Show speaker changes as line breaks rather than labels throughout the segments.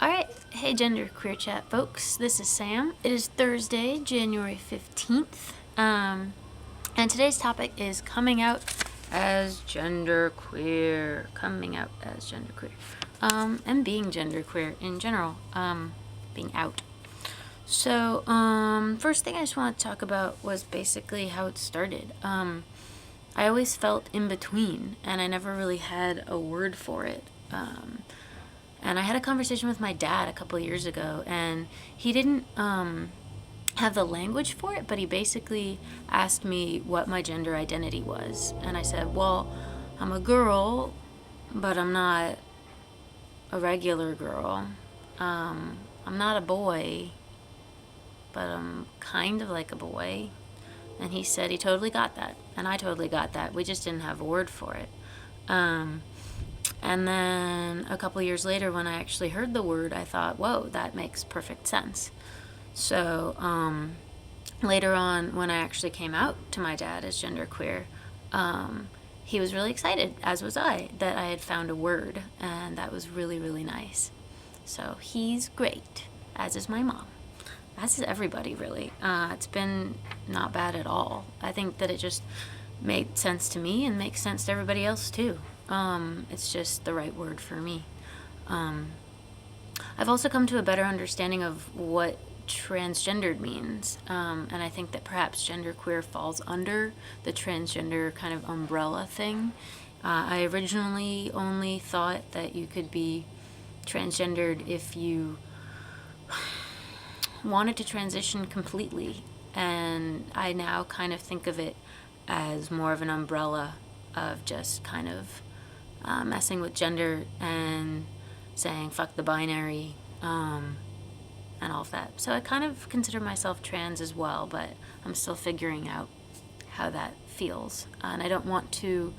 Alright, hey GenderqueerChat folks, this is Sam. It is Thursday, January 15th, and today's topic is coming out as genderqueer, and being genderqueer in general, being out. So, first thing I just want to talk about was basically how it started. I always felt in between, and I never really had a word for it. And I had a conversation with my dad a couple of years ago, and he didn't have the language for it, but he basically asked me what my gender identity was. And I said, well, I'm a girl, but I'm not a regular girl. I'm not a boy, but I'm kind of like a boy. And he said he totally got that, and I totally got that. We just didn't have a word for it. And then a couple years later, when I actually heard the word, I thought, whoa, that makes perfect sense. So later on, when I actually came out to my dad as genderqueer, he was really excited, as was I, that I had found a word, and that was really, really nice. So he's great, as is my mom. As is everybody, really. It's been not bad at all. I think that it just made sense to me and makes sense to everybody else, too. It's just the right word for me. I've also come to a better understanding of what transgendered means, and I think that perhaps genderqueer falls under the transgender kind of umbrella thing. I originally only thought that you could be transgendered if you wanted to transition completely, and I now kind of think of it as more of an umbrella of just kind of messing with gender and saying fuck the binary, and all of that. So I kind of consider myself trans as well, but I'm still figuring out how that feels. And I don't want to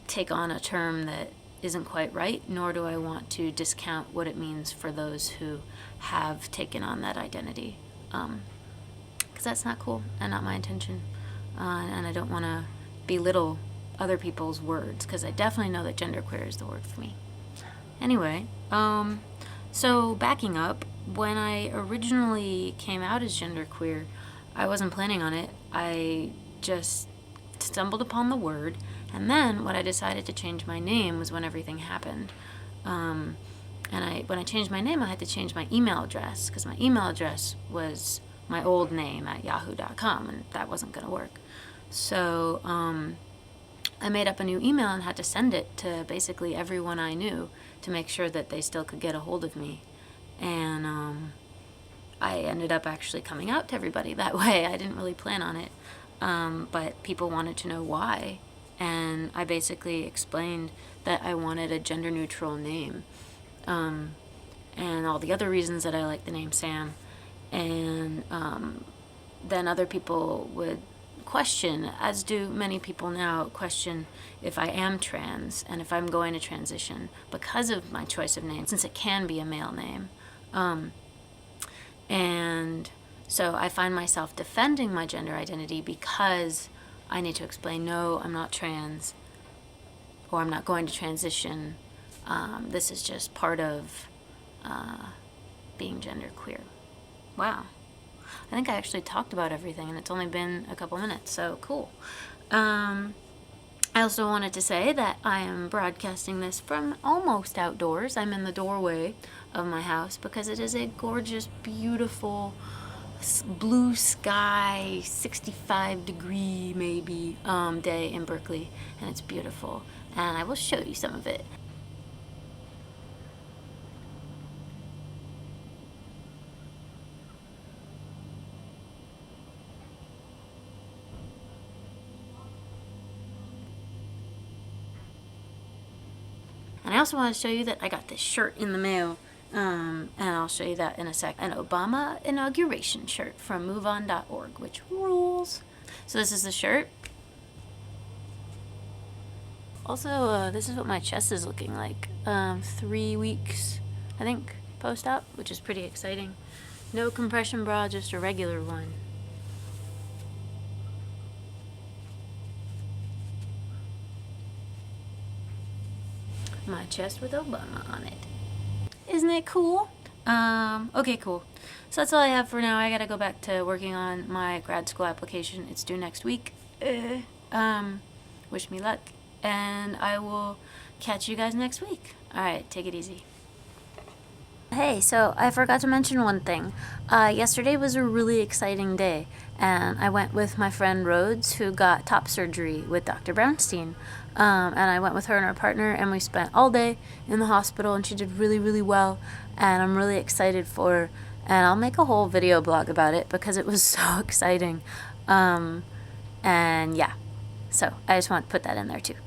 take on a term that isn't quite right, nor do I want to discount what it means for those who have taken on that identity. Because that's not cool and not my intention. And I don't want to belittle other people's words, because I definitely know that genderqueer is the word for me. Anyway, so backing up, when I originally came out as genderqueer, I wasn't planning on it. I just stumbled upon the word, and then when I decided to change my name was when everything happened. And when I changed my name, I had to change my email address, because my email address was my old name at yahoo.com, and that wasn't going to work. So I made up a new email and had to send it to basically everyone I knew to make sure that they still could get a hold of me. And I ended up actually coming out to everybody that way. I didn't really plan on it, but people wanted to know why. And I basically explained that I wanted a gender-neutral name, and all the other reasons that I like the name Sam. And then other people would question, as do many people now, question if I am trans and if I'm going to transition because of my choice of name, since it can be a male name. And so I find myself defending my gender identity because I need to explain, no, I'm not trans, or I'm not going to transition. This is just part of being genderqueer. Wow. I think I actually talked about everything, and it's only been a couple minutes, so cool. I also wanted to say that I am broadcasting this from almost outdoors. I'm in the doorway of my house because it is a gorgeous, beautiful, blue sky, 65-degree maybe day in Berkeley, and it's beautiful. And I will show you some of it. And I also want to show you that I got this shirt in the mail, and I'll show you that in a sec. An Obama inauguration shirt from moveon.org, which rules. So this is the shirt. Also, this is what my chest is looking like. 3 weeks, I think, post-op, which is pretty exciting. No compression bra, just a regular one. My chest with Obama on it. Isn't it cool? Okay, cool. So that's all I have for now. I gotta go back to working on my grad school application. It's due next week. Wish me luck. And I will catch you guys next week. Alright, take it easy. Hey, so I forgot to mention one thing. Yesterday was a really exciting day, and I went with my friend Rhodes, who got top surgery with Dr. Brownstein. And I went with her and her partner, and we spent all day in the hospital, and she did really, really well, and I'm really excited for her. And I'll make a whole video blog about it because it was so exciting. And yeah, so I just want to put that in there too.